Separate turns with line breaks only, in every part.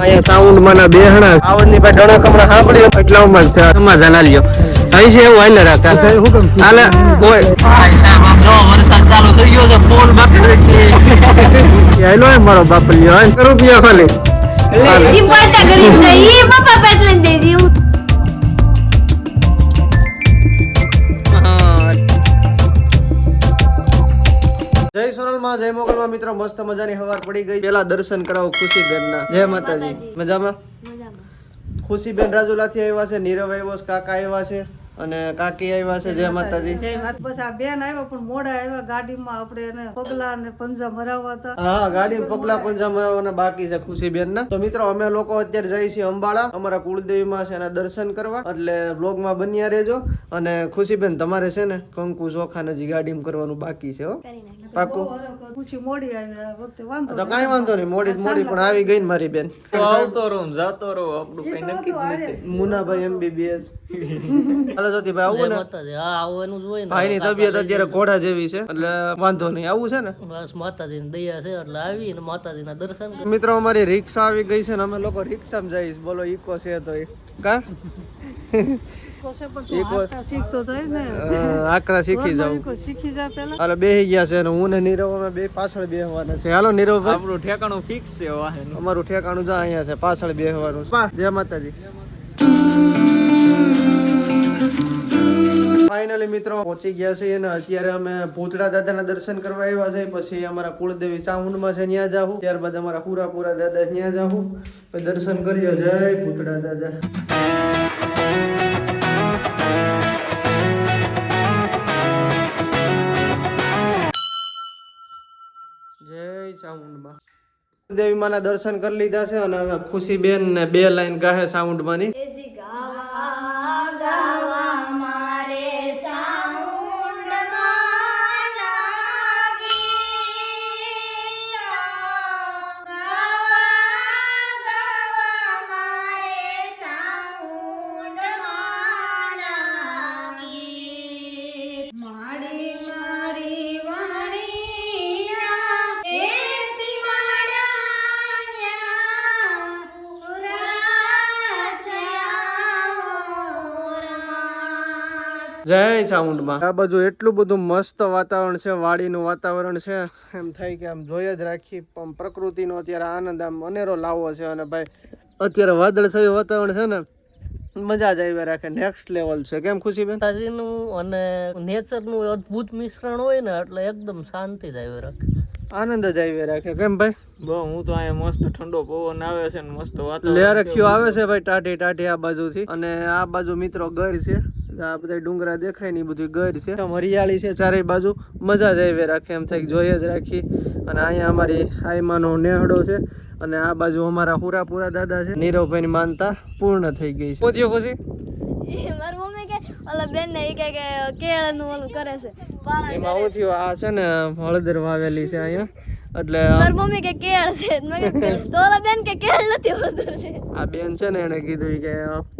અહીંયા સાઉન્ડ માના બેહણા આવડની ભાઈ ડણક હમણાં સાંભળ્યો એટલામાં છે સમાધાન આલ્યો અહીં છે એવું હાલે રાખા હાલે કોઈ ભાઈ સાહેબ આમ જો વરસાદ ચાલુ થઈ ગયો છે ફોન બાકી હેલો મારો બાપ લ્યો રૂપિયા ખાલી
ये पता गरीब नहीं ये पापा पैसे दे दी हूं
જય સોનલમાં જય મોગલમાં મિત્રો મસ્ત મજાની હવાર પડી ગઈ પેલા દર્શન કરાવો ખુશીબેનના જય માતાજી મજામાં ખુશીબેન રાજુલાથી આવ્યા છે નીરવ આવ્યો છે કાકા આવ્યા છે અને કાકી આવ્યા છે જય માતાજી
બસ આ બેન આવ્યા પણ મોડા આવ્યા ગાડીમાં આપણે એને પગલા ને પંજા મરાવવા હતા
હા ગાડીમાં પગલા પંજા મરાવવાના બાકી છે ખુશીબેન ના તો મિત્રો અમે લોકો અત્યારે જઈએ છીએ અંબાળા અમારા કુળદેવીમાં છે એના દર્શન કરવા એટલે વ્લોગમાં બન્યા રહેજો અને ખુશીબેન તમારે છે ને કંકુ ચોખા નજી ગાડીમાં કરવાનું બાકી છે હો પાકું
પૂછી મોડી આવી વખતે વાંધો
તો કઈ વાંધો નહીં મોડી પણ આવી ગઈ ને મારી બેન
આવતો રહું જાતો રહું આપણું કઈ નક્કી જ નથી
મુનાભાઈ MBBS હાલો જ્યોતિભાઈ આવું ને
હા આવવાનું જ હોય ને
ભાઈ ની તબિયત અત્યારે ઘોડા જેવી છે એટલે વાંધો નહીં આવું છે ને
બસ માતાજીની દયા છે એટલે આવી ને માતાજીના દર્શન
મિત્રો અમારી રિક્ષા આવી ગઈ છે ને અમે લોકો રિક્ષામાં જઈશ બોલો ઈકો છે તો કા
શીખતો થાય ને
આકરા શીખી જાવ
શીખી જા પેલા
હાલો બેહી ગયા છે અને હું ને નીરવ અમે બે પાછળ બેહવાના છે હાલો નીરવ
આપણું ઠેકાણું ફિક્સ છે વાહન
અમારું ઠેકાણું જા અહીંયા છે પાછળ બેહવાનું જય માતાજી ફાઇનલી મિત્રો પહોંચી ગયા છે અને અત્યારે અમે ભૂતડા દાદાના દર્શન કરવા આવ્યા છે પછી અમારા કુળદેવી ચામુંડમાં છે ત્યાં જાહું ત્યારબાદ અમારા પૂરા દાદા ત્યાં જાહું પછી દર્શન કર્યો જય ભૂતડા દાદા જય ચામુંડમાં દેવી માના દર્શન કરી લીધા છે અને હવે ખુશીબેન ને બે લાઈન ગાહે સાઉન્ડમાં ની જય ચામુંડમાં આ બાજુ એટલું બધું મસ્ત વાતાવરણ છે વાડીનું વાતાવરણ છે એમ થાય કે આમ જોઈ જ રાખી પણ પ્રકૃતિનો અત્યારે આનંદ આમ અનેરો લાવવો છે અને ભાઈ અત્યારે વાદળછાયું વાતાવરણ છે ને મજા જ આવી રાખે નેક્સ્ટ લેવલ છે કેમ ખુશીબેન
માતાજીનું અને નેચરનું અદ્ભુત મિશ્રણ હોય ને એટલે એકદમ શાંતિ જ આવી રાખે
આનંદ જ આવી રાખે કેમ ભાઈ
બહુ હું તો અહીંયા મસ્ત ઠંડો પવન આવે છે ને મસ્ત વાતાવરણ
લેરખ્યો આવે છે ભાઈ ટાઢી આ બાજુથી અને આ બાજુ મિત્રો ગર છે આ બધા ડુંગરા દેખાય ને બધું ગર છે હરિયાળી છે ચારેય બાજુ મજા જ આવી રાખે એમ થાય જોઈએ જ રાખી અને અહીંયા અમારી આઈમાનો નેહડો છે અને આ બાજુ અમારા પૂરા દાદા છે નીરવભાઈ ની માનતા પૂર્ણ થઈ ગઈ છે પોતીઓ ખુશી
મારી મમ્મી કે ઓલા બેન ને કે કેળ નું ઓલું કરે છે
એમાં હું થયું આ છે ને હળદર વાવેલી છે અહીંયા એટલે
મારી મમ્મી કે કેળ છે તો ઓલા બેન કે કેળ નથી હળદર છે
આ બેન છે ને એને કીધું કે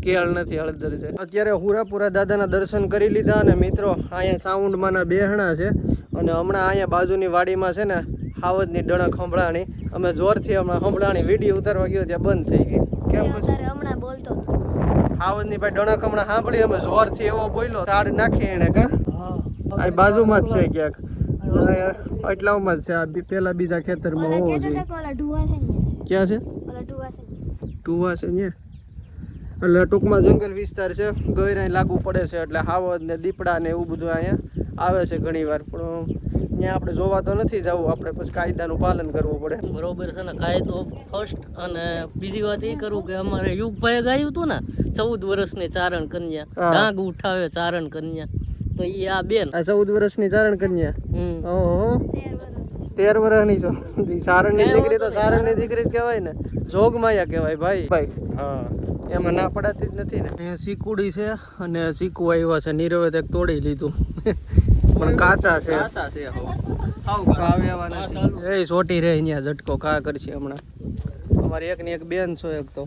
કેળ નથી હળદર છે અત્યારે પૂરા દાદાના દર્શન કરી લીધા અને મિત્રો અહીંયા સાઉન્ડમાં ના બેહણા છે અને હમણાં અહીંયા બાજુની વાડીમાં છે ને હાવજની ડણક સંભળાણી અમે જોરથી હમણાં સંભળાણી વિડીયો ઉતારવા ગયો ત્યાં બંધ થઈ ગઈ કેમ
હમણાં બોલતો
હાવજની ભાઈ ડણક હમણાં સાંભળી અમે જોરથી એવો બોલ્યો તાડ નાખી એને કા આ બાજુમાં જ છે ક્યાંક એટલામાં જ છે આ પેલા બીજા ખેતરમાં હોવો જોઈએ ક્યાં છે ટુવા છે ને એટલે ટૂંકમાં જંગલ વિસ્તાર છે ગયરા લાગુ પડે છે એટલે હાવજ ને દીપડા ને એવું બધું અહીંયા આવે છે ઘણી વાર પણ ત્યાં આપણે જોવા તો નથી જવું આપણે પછી કાયદાનું પાલન કરવું પડે
બરોબર છે ને કાયદો ફર્સ્ટ અને બીજી વાત એ કરું કે અમારે યુગભાઈ ગાયું હતું ને 14 વર્ષની ચારણ કન્યા ડાંગ ઉઠાવે ચારણ કન્યા તો એ આ બેન
આ 14 વર્ષની ચારણ કન્યા ઓહો 13 વર્ષની છો ચારણની દીકરી તો ચારણની દીકરી જ કહેવાય ને જોગમાયા કહેવાય ભાઈ
હા
એમાં ના પડાતી જ નથી ને અહીંયા ચીકુડી છે અને ચીકુ આવ્યા છે નીરવે એક તોડી લીધું પણ કાચા છે એ સોટી રે અહીંયા ઝટકો કા કરશે હમણાં અમારી એકની એક બેન છો એક તો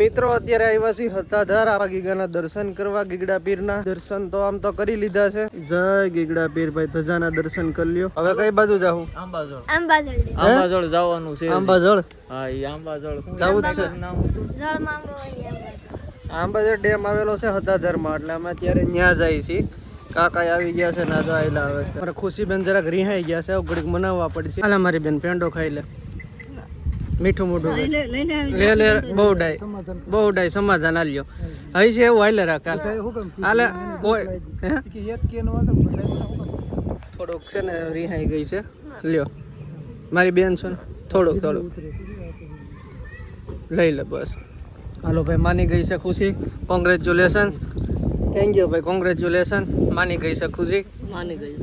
મિત્રો અત્યારે આવ્યા છીએ હતાધાર આવા ગીગાના દર્શન કરવા. ગીગડા પીરના દર્શન તો આમ તો કરી લીધા છે. જય ગીગડા પીર ભાઈ, ધજાના દર્શન કરી લ્યો. હવે કઈ બાજુ જાવું?
આંબાજોળ જવાનું છે.
આંબાજોળ?
હા, ઈ આંબાજોળ
જવું જ છે.
નામ હતું.
આંબાજોળ ડેમ આવેલો છે હતાધારમાં, એટલે અમે અત્યારે ત્યાં જઈએ છીએ. કાકા આવી ગયા છે, ના જો આયલા આવે છે. મારા ખુશીબેન જરાક રિહાઈ ગયા છે, ઘડીક મનાવવા પડશે. હાલે મારી બેન પેંડો ખાઈ લે, મીઠું મોઢું લે લે. બહુ ડાય સમાધાન આલ્યો હઈ છે એવું હાલે રાખ હાલે કોઈ થોડુંક છે ને રિહાઈ ગઈ છે. લ્યો મારી બેન છે ને થોડુંક લઈ લે બસ. હાલો ભાઈ, માની ગઈ છે ખુશી. કોંગ્રેચ્યુલેશન. થેન્ક યુ ભાઈ, કોંગ્રેચ્યુલેશન. માની ગઈ છે ખુશી.
માની ગઈ.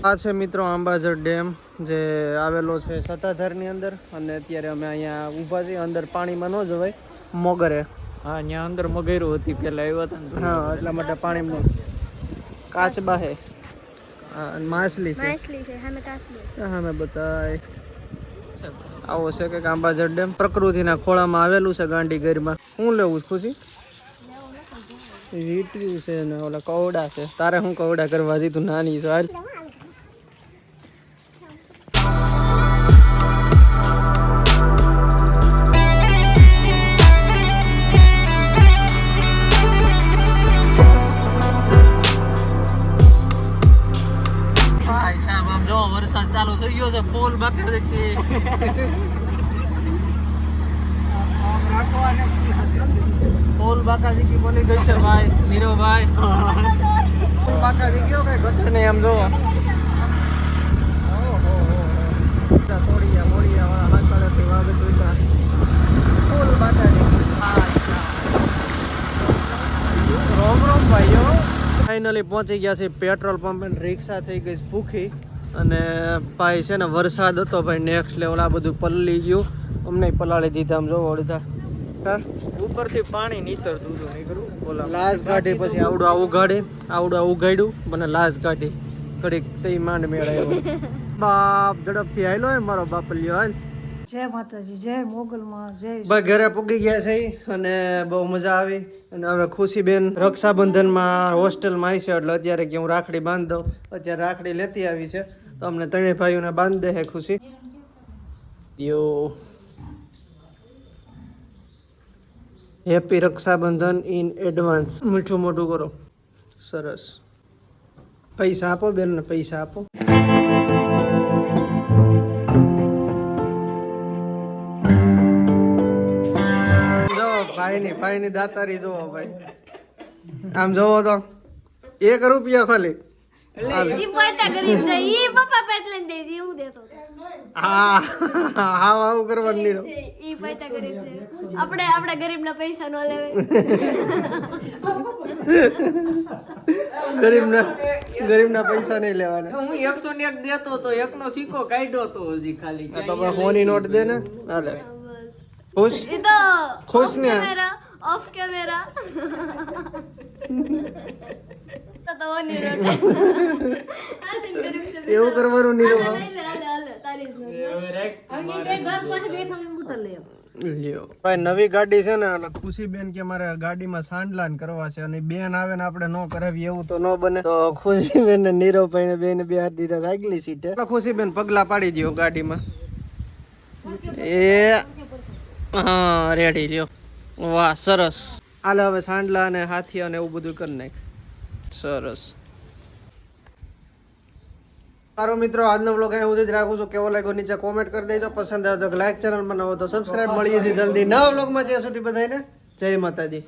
આ છે મિત્રો આંબાજોળ ડેમ, જે આવેલો છે સત્તાધારની અંદર. અને અત્યારે અમે અહીંયા ઊભા છીએ. અંદર પાણીમાં ન જવાય, મોગરે.
હા, ત્યાં અંદર મગેરો હતી પેલા આવ્યા હતા ને.
હા, એટલા માટે પાણીમાં કાચબા હે. માછલી છે. હા, મેં બતાય. આવો છે કે આંબાજોળ ડેમ પ્રકૃતિના ખોળામાં આવેલું છે ગાંધીગીરમાં. શું લેવું છે ખુશી? રીટ્યું છે ને ઓલા કવડા છે. તારે હું કવડા કરવા જી? તું નાની છો. હાલ વરસાદ ચાલુ થઈ ગયો છે. ફૂલ બાકી ફૂલ બાકાજી કી બોલી ગઈ છે ભાઈ નીરવ ભાઈ. ફૂલ બાકાજી કયો કઈ ઘટે નહીં આમ જોવો. થોડિયા હાકળેથી વાગે જોઈતા ફૂલ બાકાજી. રોમ રોમ ભાઈઓ. ફાઇનલી પહોંચી ગયા છે પેટ્રોલ પંપ. રિક્ષા થઈ ગઈ ભૂખી. અને ભાઈ છે ને વરસાદ હતો ભાઈ નેક્સ્ટ લેવલ. આ બધું પલળી ગયું, અમને પલાળી દીધા. આમ જોવો અડધા
ઉપરથી પાણી નીતરતું હતું. નીકળું બોલા
લાશ કાઢી, પછી આવડું ઉગાડ્યું મને લાશ કાઢી. ઘડીક તે માંડ મેળાયો. બાપ ઝડપથી આયલો મારો બાપ લ્યો. હાલ
જય માતાજી, જય મોગલમાં, જય.
ભાઈ ઘરે પૂગી ગયા છે અને બહુ મજા આવી. અને હવે ખુશીબેન રક્ષાબંધનમાં હોસ્ટેલમાં આવી છે, એટલે અત્યારે કે હું રાખડી બાંધ દઉં. અત્યારે રાખડી લેતી આવી છે, તો અમને ત્રણેય ભાઈઓને બાંધ દે છે ખુશી. યો હેપી રક્ષાબંધન ઇન એડવાન્સ. મીઠું મોટું કરો. સરસ. પૈસા આપો બેન ને, પૈસા આપો. ભાઈની દાતારી જોવો ભાઈ. આમ જોવો તો 1 રૂપિયા ખાલી. આવું કરવાનું નહીં.
આપણે ગરીબ ના પૈસા નો લેવે.
ગરીબના પૈસા નહીં લેવાના.
હું 101 દેતો તો 1 નો સિક્કો કાઢ્યો તો હજી ખાલી.
તો હોની નોટ દે ને. હાલે ખુશ ખુશ ને
ઓફ કેમેરા
એવું કરવાનું નહીં. ભાઈ નવી ગાડી છે ને, એટલે ખુશીબેન કે મારે ગાડીમાં સાંડલાન કરવા છે, અને બેન આવે ને આપણે ન કરાવીએ એવું તો ન બને. તો ખુશીબેન ને નીરવભાઈ ને બેન બે હાથ દીધા આગલી સીટે. ખુશીબેન પગલા પાડી દો ગાડીમાં. એ હા રેડી લ્યો. વાહ સરસ. હાલે હવે સાંડલા અને હાથી અને એવું બધું કરી નાખ. સરસ. સારો મિત્રો, આજનો વ્લોગ અહીં સુધી જ રાખું છું. કેવો લાગ્યો નીચે કોમેન્ટ કરી દેજો. પસંદ આવે તો લાઈક, ચેનલ બનાવો તો સબસ્ક્રાઇબ. મળીએ છીએ જલ્દી નવા વ્લોગમાં. ત્યાં સુધી બધાને જય માતાજી.